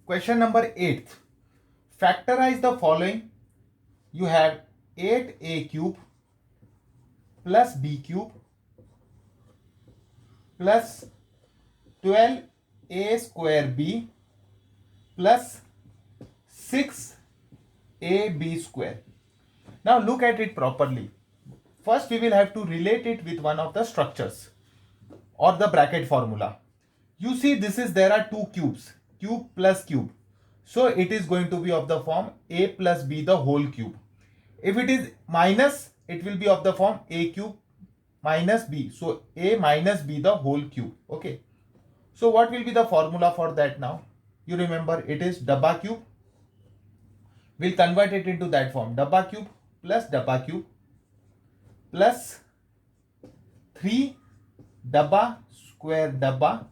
Question number 8. Factorize the following. You have 8a cube plus b cube plus 12a square b plus 6ab square. Now look at it properly. First we will have to relate it with one of the structures or the bracket formula. You see there are two cubes, cube plus cube. So it is going to be of the form a plus b the whole cube. If it is minus, it will be of the form a cube minus b. So a minus b the whole cube. Okay. So what will be the formula for that now? You remember it is dabba cube. We'll convert it into that form. Dabba cube plus 3 dabba square dabba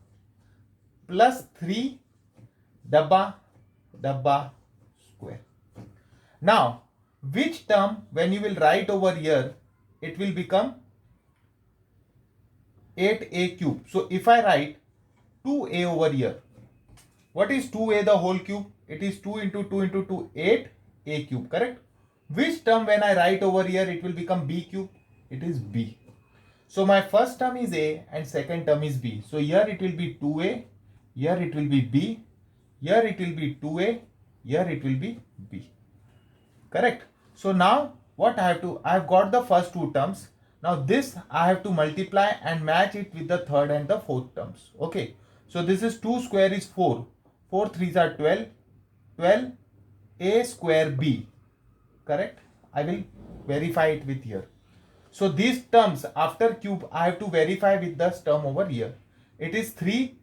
plus 3 dabba square. Now, which term when you will write over here, it will become 8a cube. So if I write 2a over here, what is 2a the whole cube? It is 2 into 2 into 2, 8a cube, correct? Which term when I write over here, it will become b cube? It is b. So my first term is a and second term is b. So here it will be 2a, here it will be b, here it will be 2a, here it will be b. Correct? So now what I have got the first two terms. Now this I have to multiply and match it with the third and the fourth terms. Okay. So this is 2 square is 4. 4 3s are 12. 12 a square b. Correct? I will verify it with here. So these terms after cube I have to verify with this term over here. It is 3.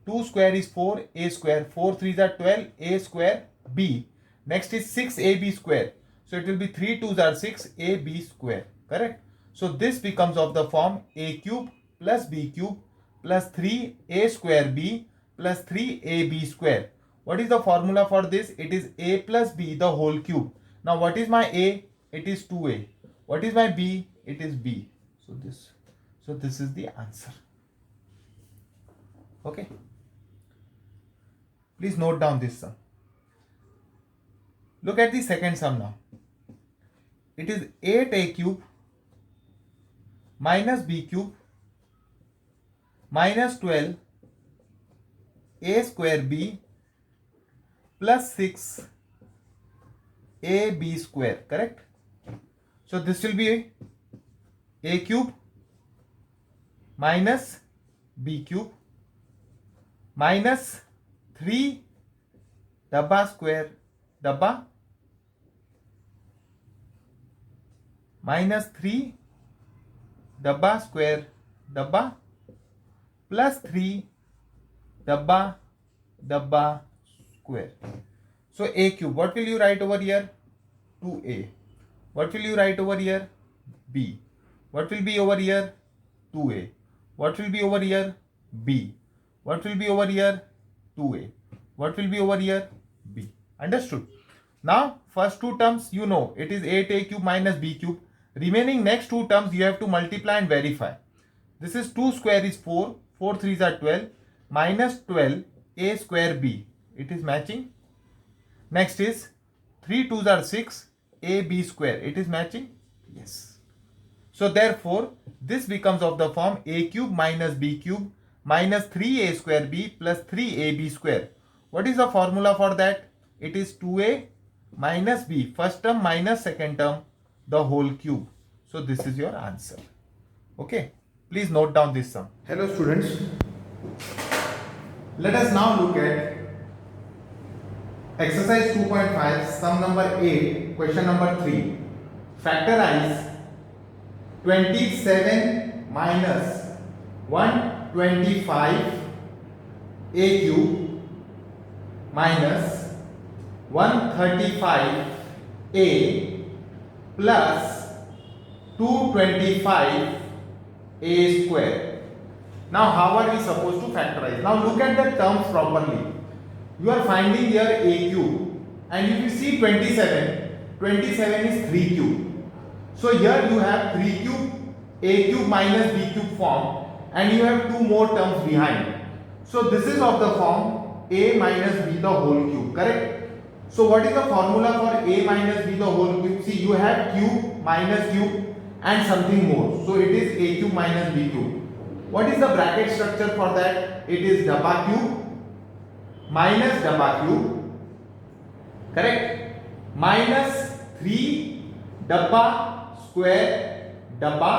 2 square is 4 a square. 4 3s are 12 a square b. Next is 6ab square. So it will be 3 2s are 6 ab square. Correct? So this becomes of the form a cube plus b cube plus 3a square b plus 3ab square. What is the formula for this? It is a plus b the whole cube. Now what is my a? It is 2a. What is my b? It is b. So this is the answer. Okay. Please note down this sum. Look at the second sum now. It is 8a cube minus b cube minus 12 a square b plus 6 ab square. Correct? So this will be a cube minus b cube minus 3 dabba square dabba minus 3 dabba square dabba plus 3 dabba square. So a cube, what will you write over here? 2a. What will you write over here? b. What will be over here? 2a. What will be over here? b. What will be over here? 2a. What will be over here? b. Understood? Now first two terms you know, it is 8a cube minus b cube. Remaining next two terms you have to multiply and verify. This is 2 square is 4. 4 3s are 12 minus 12 a square b. It is matching. Next is 3 2s are 6 a b square. It is matching. Yes. So therefore this becomes of the form a cube minus b cube minus 3a square b plus 3ab square. What is the formula for that? It is 2a minus b, first term minus second term, the whole cube. So this is your answer. Okay. Please note down this sum. Hello students. Let us now look at exercise 2.5, sum number 8, question number 3. Factorize 27 minus 125 a cube minus 135 a plus 225 a square. Now how are we supposed to factorize? Now look at the terms properly. You are finding here a cube and if you see 27, 27 is 3 cube. So here you have 3 cube, a cube minus b cube form and you have two more terms behind. So this is of the form a minus b the whole cube, correct? So what is the formula for a minus b the whole cube? See, you have cube minus cube and something more. So it is a cube minus b cube. What is the bracket structure for that? It is dabba cube minus dabba cube, correct? Minus 3 dabba square dabba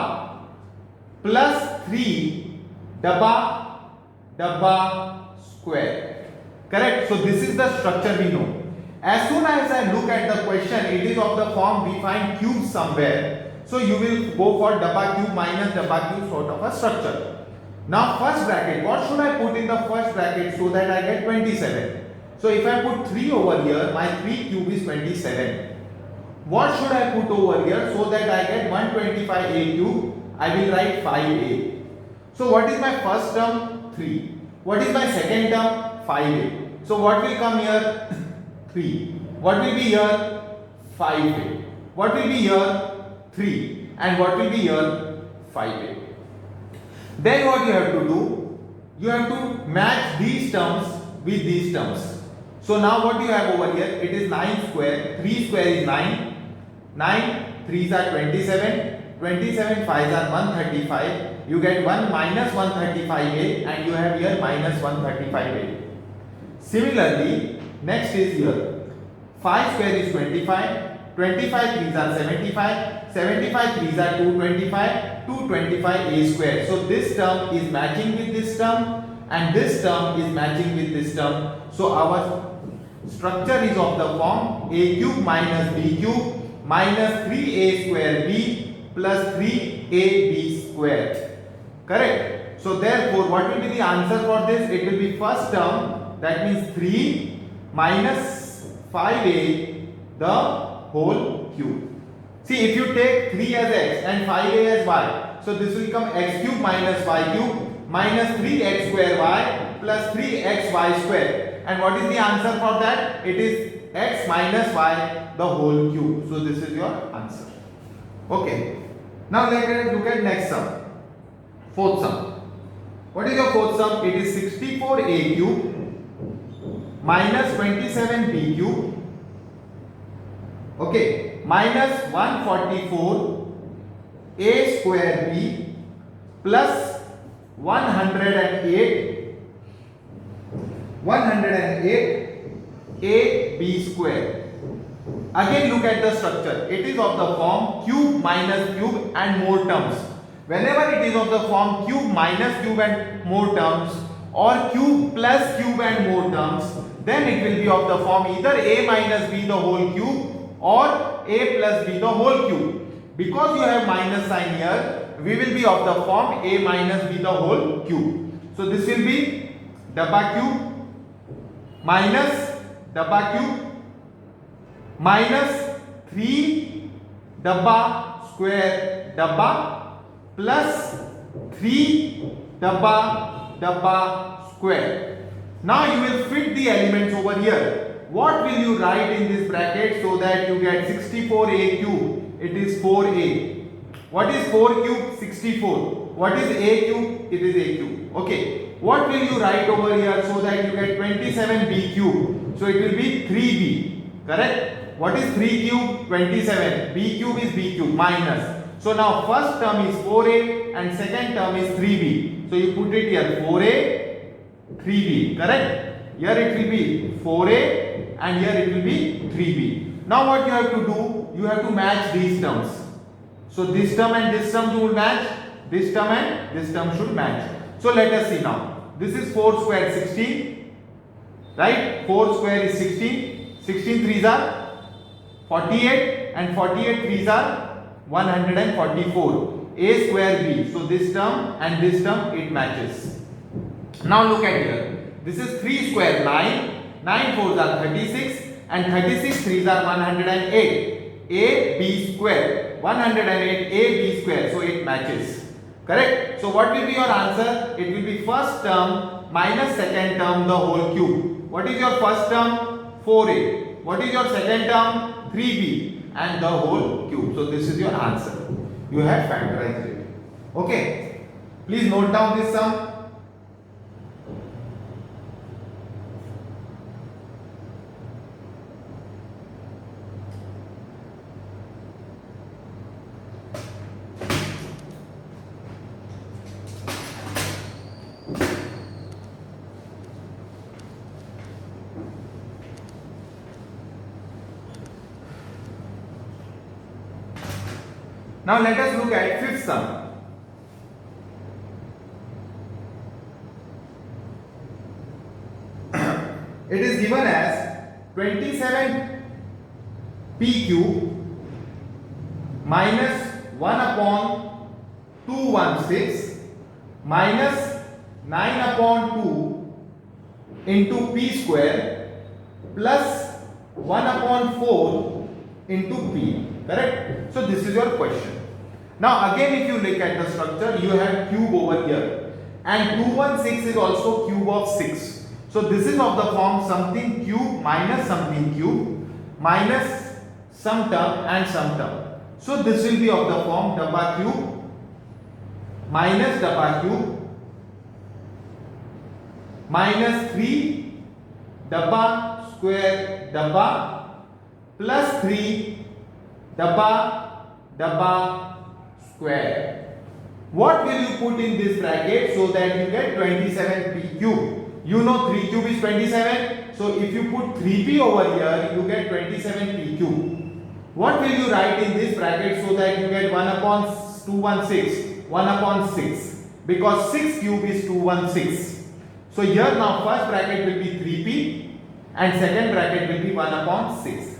plus 3 dabba square, correct? So this is the structure we know. As soon as I look at the question, it is of the form we find cubes somewhere. So you will go for dabba cube minus dabba cube sort of a structure. Now first bracket, what should I put in the first bracket so that I get 27? So if I put 3 over here, my 3 cube is 27. What should I put over here so that I get 125a cube? I will write 5a. So what is my first term? 3. What is my second term? 5a. So what will come here? 3. What will be here? 5a. What will be here? 3. And what will be here? 5a. Then what you have to do? You have to match these terms with these terms. So now what you have over here? It is 9 square. 3 square is 9. 9 3s are 27. 27 5s are 135. You get 1 minus 135a and you have here minus 135a. Similarly, next is here. 5 square is 25. 25 3s are 75. 75 3s are 225. 225a square. So this term is matching with this term and this term is matching with this term. So our structure is of the form a cube minus b cube minus 3a square b plus 3ab square, correct? So therefore what will be the answer for this? It will be first term, that means 3 minus 5a the whole cube. See, if you take 3 as x and 5a as y, so this will become x cube minus y cube minus 3x square y plus 3xy square. And what is the answer for that? It is x minus y the whole cube. So this is your answer. Okay. Now let us look at next sum. Fourth sum. What is your fourth sum? It is 64a cube minus 27b cube. Okay, minus 144 a square b plus 108 a b square. Again look at the structure. It is of the form cube minus cube and more terms. Whenever it is of the form cube minus cube and more terms or cube plus cube and more terms, then it will be of the form either a minus b the whole cube or a plus b the whole cube. Because you have minus sign here, we will be of the form a minus b the whole cube. So this will be dabba cube minus dabba cube minus 3 dabba square dabba plus 3 dabba square. Now you will fit the elements over here. What will you write in this bracket so that you get 64a cube? It is 4a. What is 4 cube? 64. What is a cube? It is a cube. Okay. What will you write over here so that you get 27b cube? So it will be 3b. Correct? What is 3 cube? 27. B cube is b cube minus. So now first term is 4a and second term is 3b. So you put it here 4a, 3b. Correct? Here it will be 4a and here it will be 3b. Now what you have to do? You have to match these terms. So this term and this term should match. This term and this term should match. So let us see now. This is 4 square 16. Right? 4 square is 16. 16 3s are 48 and 48 3s are 144. A square b. So this term and this term it matches. Now look at here. This is 3 square 9. 9 4s are 36 and 36 3s are 108. A b square. 108 a b square. So it matches. Correct? So what will be your answer? It will be first term minus second term the whole cube. What is your first term? 4a. What is your second term? 3b and the whole cube. So this is your answer. You have factorized it. Okay. Please note down this sum. Now let us look at fifth sum. It is given as 27 p cube minus 1 upon 216 minus 9 upon 2 into p square plus 1 upon 4 into p. Correct? So this is your question. Now again, if you look at the structure, you have cube over here and 216 is also cube of 6. So this is of the form something cube minus something cube minus some term and some term. So this will be of the form dabba cube minus dabba cube minus 3 dabba square dabba plus 3 dabba square. What will you put in this bracket so that you get 27p cube? You know 3 cube is 27. So if you put 3p over here, you get 27p cube. What will you write in this bracket so that you get 1 upon 216? 1 upon 6. Because 6 cube is 216. So here now first bracket will be 3p and second bracket will be 1 upon 6.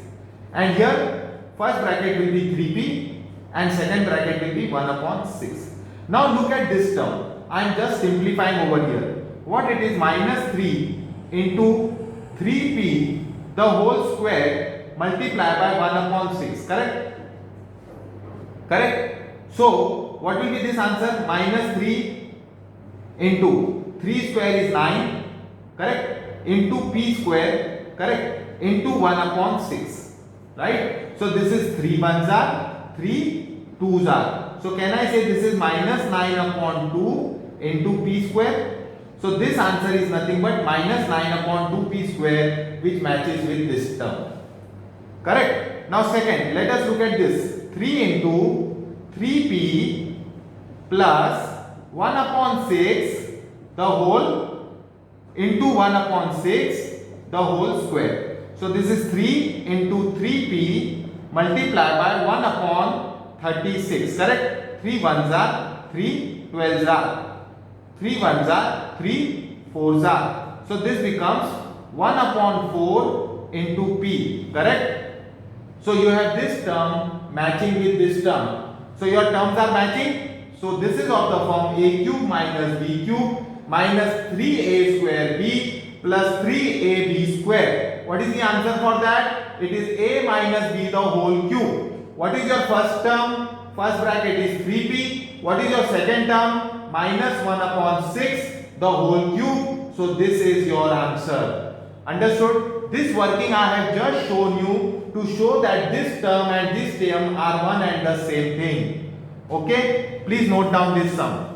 And here first bracket will be 3p and second bracket will be 1 upon 6. Now look at this term. I am just simplifying over here. What it is, minus 3 into 3p the whole square multiplied by 1 upon 6. Correct? Correct? So what will be this answer? Minus 3 into 3 square is 9. Correct? Into p square. Correct? Into 1 upon 6. Right? So this is 3 ones are, 3 twos are. So can I say this is minus 9 upon 2 into p square? So this answer is nothing but minus 9 upon 2p square, which matches with this term. Correct? Now second, let us look at this. 3 into 3p plus 1 upon 6 the whole into 1 upon 6 the whole square. So this is 3 into 3p multiplied by 1 upon 36. Correct? 3 ones are, 3 12s are. 3 ones are, 3 fours are. So this becomes 1 upon 4 into p. Correct? So you have this term matching with this term. So your terms are matching. So this is of the form a cube minus b cube minus 3a square b plus 3ab square. What is the answer for that? It is a minus b the whole cube. What is your first term? First bracket is 3p. What is your second term? Minus 1 upon 6 the whole cube. So this is your answer. Understood? This working I have just shown you to show that this term and this term are one and the same thing. Okay? Please note down this sum.